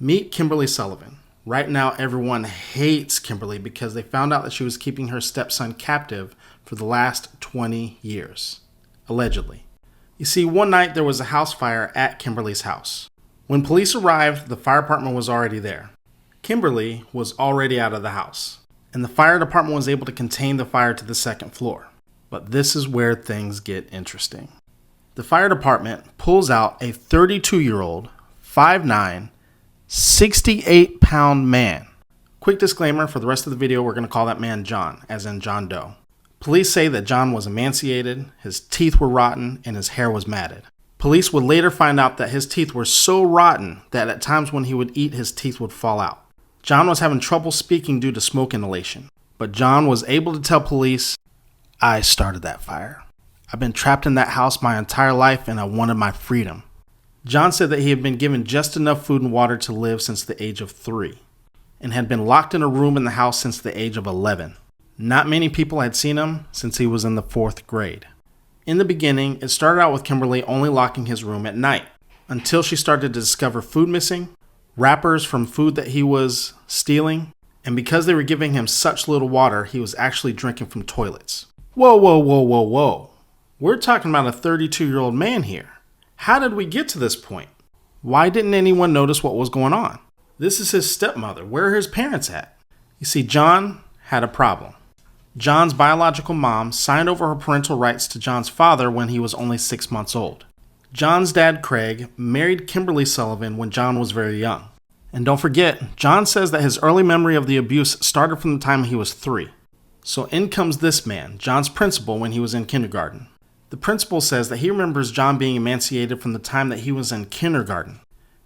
Meet Kimberly Sullivan. Right now, everyone hates Kimberly because they found out that she was keeping her stepson captive for the last 20 years. Allegedly. You see, one night there was a house fire at Kimberly's house. When police arrived, the fire department was already there. Kimberly was already out of the house, and the fire department was able to contain the fire to the second floor. But this is where things get interesting. The fire department pulls out a 32-year-old, 5'9", 68-pound man. Quick disclaimer, for the rest of the video, we're going to call that man John, as in John Doe. Police say that John was emaciated, his teeth were rotten, and his hair was matted. Police would later find out that his teeth were so rotten that at times when he would eat, his teeth would fall out. John was having trouble speaking due to smoke inhalation, but John was able to tell police, "I started that fire. I've been trapped in that house my entire life and I wanted my freedom." John said that he had been given just enough food and water to live since the age of 3 and had been locked in a room in the house since the age of 11. Not many people had seen him since he was in the 4th grade. In the beginning, it started out with Kimberly only locking his room at night until she started to discover food missing, wrappers from food that he was stealing, and because they were giving him such little water, he was actually drinking from toilets. Whoa. We're talking about a 32-year-old man here. How did we get to this point? Why didn't anyone notice what was going on? This is his stepmother. Where are his parents at? You see, John had a problem. John's biological mom signed over her parental rights to John's father when he was only 6 months old. John's dad, Craig, married Kimberly Sullivan when John was very young. And don't forget, John says that his early memory of the abuse started from the time he was 3. So in comes this man, John's principal, when he was in kindergarten. The principal says that he remembers John being emaciated from the time that he was in kindergarten.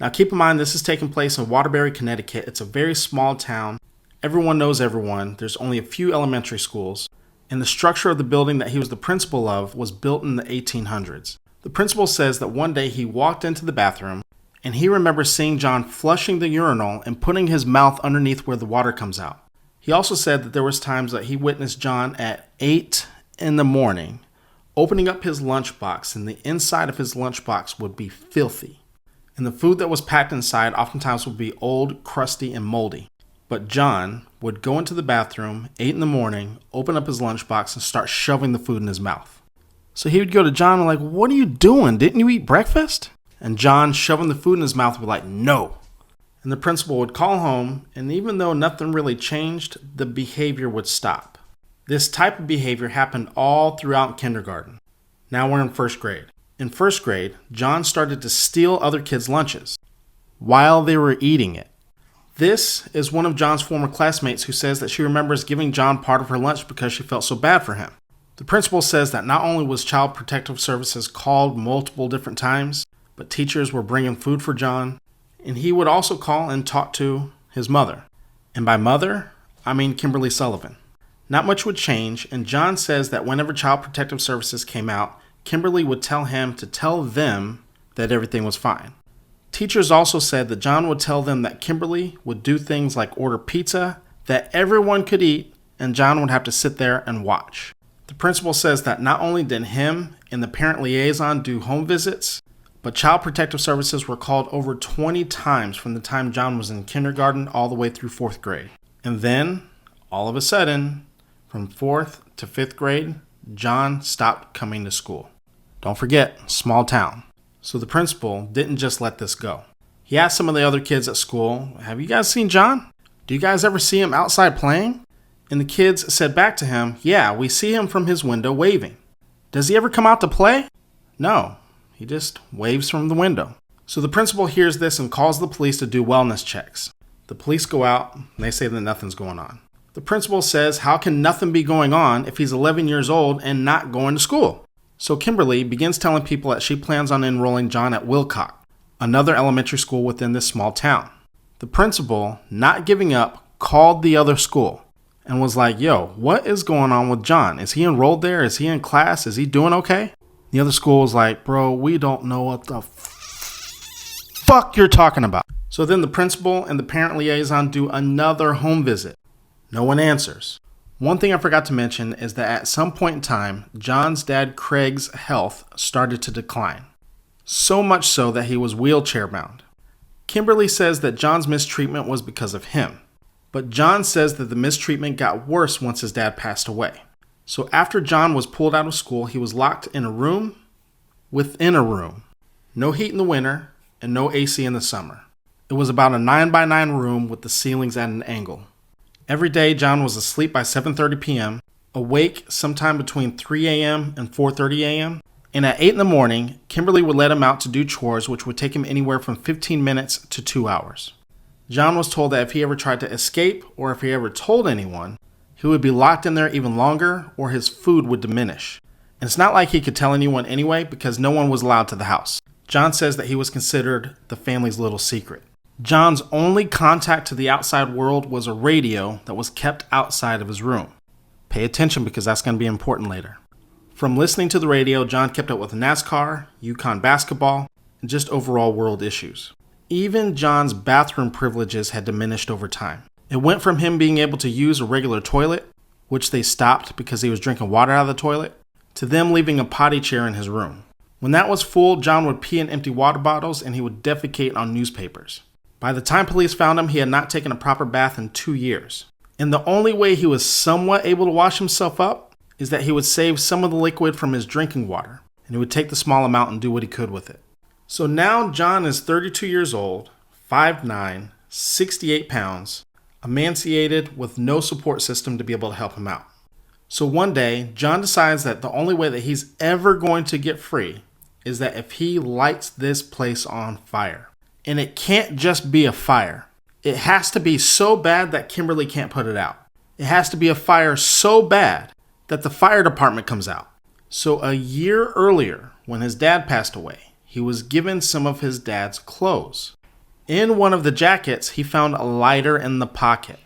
Now keep in mind, this is taking place in Waterbury, Connecticut. It's a very small town. Everyone knows everyone. There's only a few elementary schools. And the structure of the building that he was the principal of was built in the 1800s. The principal says that one day he walked into the bathroom and he remembers seeing John flushing the urinal and putting his mouth underneath where the water comes out. He also said that there was times that he witnessed John at 8 in the morning opening up his lunchbox, and the inside of his lunchbox would be filthy. And the food that was packed inside oftentimes would be old, crusty, and moldy. But John would go into the bathroom 8 in the morning, open up his lunchbox, and start shoving the food in his mouth. So he would go to John and like, "What are you doing? Didn't you eat breakfast?" And John, shoving the food in his mouth, would be like, "No." And the principal would call home, and even though nothing really changed, the behavior would stop. This type of behavior happened all throughout kindergarten. Now we're in 1st grade. In 1st grade, John started to steal other kids' lunches while they were eating it. This is one of John's former classmates who says that she remembers giving John part of her lunch because she felt so bad for him. The principal says that not only was Child Protective Services called multiple different times, but teachers were bringing food for John, and he would also call and talk to his mother. And by mother, I mean Kimberly Sullivan. Not much would change, and John says that whenever Child Protective Services came out, Kimberly would tell him to tell them that everything was fine. Teachers also said that John would tell them that Kimberly would do things like order pizza that everyone could eat, and John would have to sit there and watch. The principal says that not only did him and the parent liaison do home visits, but Child Protective Services were called over 20 times from the time John was in kindergarten all the way through 4th grade. And then, all of a sudden, from 4th to 5th grade, John stopped coming to school. Don't forget, small town. So the principal didn't just let this go. He asked some of the other kids at school, "Have you guys seen John? Do you guys ever see him outside playing?" And the kids said back to him, "Yeah, we see him from his window waving." "Does he ever come out to play?" "No, he just waves from the window." So the principal hears this and calls the police to do wellness checks. The police go out and they say that nothing's going on. The principal says, how can nothing be going on if he's 11 years old and not going to school? So Kimberly begins telling people that she plans on enrolling John at Wilcox, another elementary school within this small town. The principal, not giving up, called the other school and was like, "Yo, what is going on with John? Is he enrolled there? Is he in class? Is he doing okay?" The other school was like, "Bro, we don't know what the fuck you're talking about." So then the principal and the parent liaison do another home visit. No one answers. One thing I forgot to mention is that at some point in time, John's dad Craig's health started to decline. So much so that he was wheelchair bound. Kimberly says that John's mistreatment was because of him, but John says that the mistreatment got worse once his dad passed away. So after John was pulled out of school, he was locked in a room within a room. No heat in the winter and no AC in the summer. It was about a 9x9 room with the ceilings at an angle. Every day, John was asleep by 7:30 p.m., awake sometime between 3 a.m. and 4:30 a.m., and at 8 in the morning, Kimberly would let him out to do chores, which would take him anywhere from 15 minutes to 2 hours. John was told that if he ever tried to escape or if he ever told anyone, he would be locked in there even longer or his food would diminish. And it's not like he could tell anyone anyway because no one was allowed to the house. John says that he was considered the family's little secret. John's only contact to the outside world was a radio that was kept outside of his room. Pay attention because that's going to be important later. From listening to the radio, John kept up with NASCAR, Yukon basketball, and just overall world issues. Even John's bathroom privileges had diminished over time. It went from him being able to use a regular toilet, which they stopped because he was drinking water out of the toilet, to them leaving a potty chair in his room. When that was full, John would pee in empty water bottles and he would defecate on newspapers. By the time police found him, he had not taken a proper bath in 2 years. And the only way he was somewhat able to wash himself up is that he would save some of the liquid from his drinking water, and he would take the small amount and do what he could with it. So now John is 32 years old, 5'9", 68 pounds, emaciated with no support system to be able to help him out. So one day, John decides that the only way that he's ever going to get free is that if he lights this place on fire. And it can't just be a fire. It has to be so bad that Kimberly can't put it out. It has to be a fire so bad that the fire department comes out. So a year earlier, when his dad passed away, he was given some of his dad's clothes. In one of the jackets, he found a lighter in the pocket.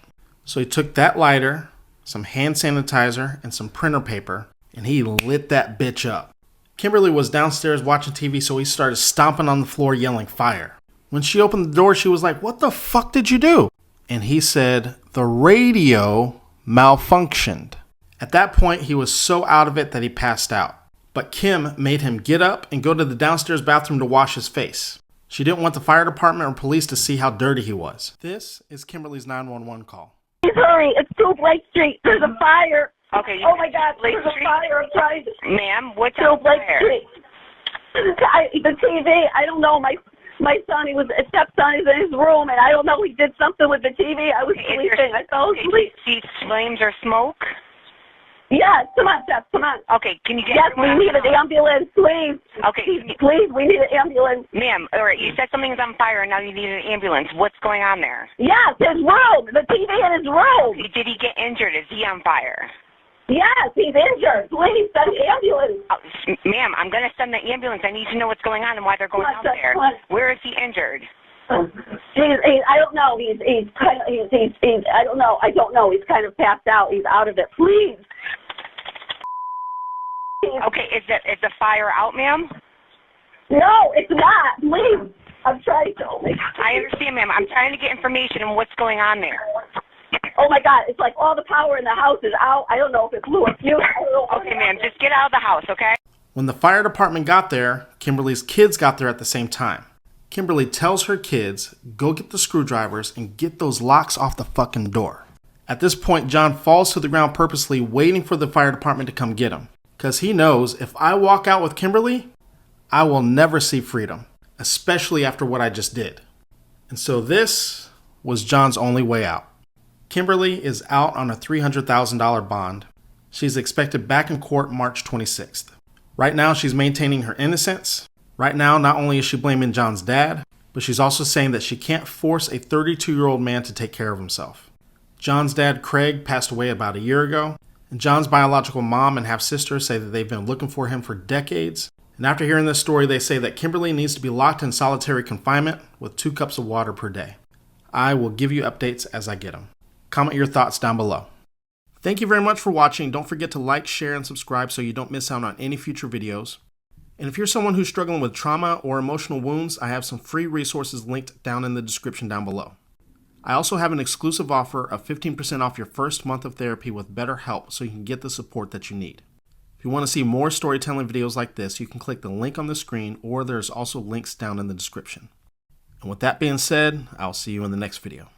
So he took that lighter, some hand sanitizer, and some printer paper, and he lit that bitch up. Kimberly was downstairs watching TV, so he started stomping on the floor yelling fire. When she opened the door, she was like, "What the fuck did you do?" And he said, "The radio malfunctioned." At that point, he was so out of it that he passed out. But Kim made him get up and go to the downstairs bathroom to wash his face. She didn't want the fire department or police to see how dirty he was. This is Kimberly's 911 call. Please hurry, it's 2 Blake Street. There's a fire. Okay. Oh my God, there's a fire. I'm trying to... Ma'am, what's 2 on Blake fire? Street. The TV, I don't know, my son, a stepson, is in his room, and I don't know, he did something with the TV. I was sleeping. I fell asleep. See flames or smoke? Yes, come on, Steph, come on. Okay, can you get... Yes, we need an ambulance, please. Okay. Please, we need an ambulance. Ma'am, all right, you said something's on fire and now you need an ambulance. What's going on there? Yes, his room, the TV in his room. Did he get injured? Is he on fire? Yes, he's injured. Please send the ambulance. Ma'am, I'm going to send the ambulance. I need to know what's going on and why they're going out there. Where is he injured? I don't know. He's kind of, I don't know. He's kind of passed out. He's out of it. Please. Okay, is the fire out, ma'am? No, it's not. Please. I'm trying to. I understand, ma'am. I'm trying to get information on what's going on there. Oh my God, it's like all the power in the house is out. I don't know if it blew a fuse. Okay, ma'am, just get out of the house, okay? When the fire department got there, Kimberly's kids got there at the same time. Kimberly tells her kids, "Go get the screwdrivers and get those locks off the fucking door." At this point, John falls to the ground purposely, waiting for the fire department to come get him. Because he knows if I walk out with Kimberly, I will never see freedom, especially after what I just did. And so this was John's only way out. Kimberly is out on a $300,000 bond. She's expected back in court March 26th. Right now, she's maintaining her innocence. Right now, not only is she blaming John's dad, but she's also saying that she can't force a 32-year-old man to take care of himself. John's dad, Craig, passed away about a year ago, and John's biological mom and half-sister say that they've been looking for him for decades. And after hearing this story, they say that Kimberly needs to be locked in solitary confinement with 2 cups of water per day. I will give you updates as I get them. Comment your thoughts down below. Thank you very much for watching. Don't forget to like, share, and subscribe so you don't miss out on any future videos. And if you're someone who's struggling with trauma or emotional wounds, I have some free resources linked down in the description down below. I also have an exclusive offer of 15% off your first month of therapy with BetterHelp so you can get the support that you need. If you want to see more storytelling videos like this, you can click the link on the screen, or there's also links down in the description. And with that being said, I'll see you in the next video.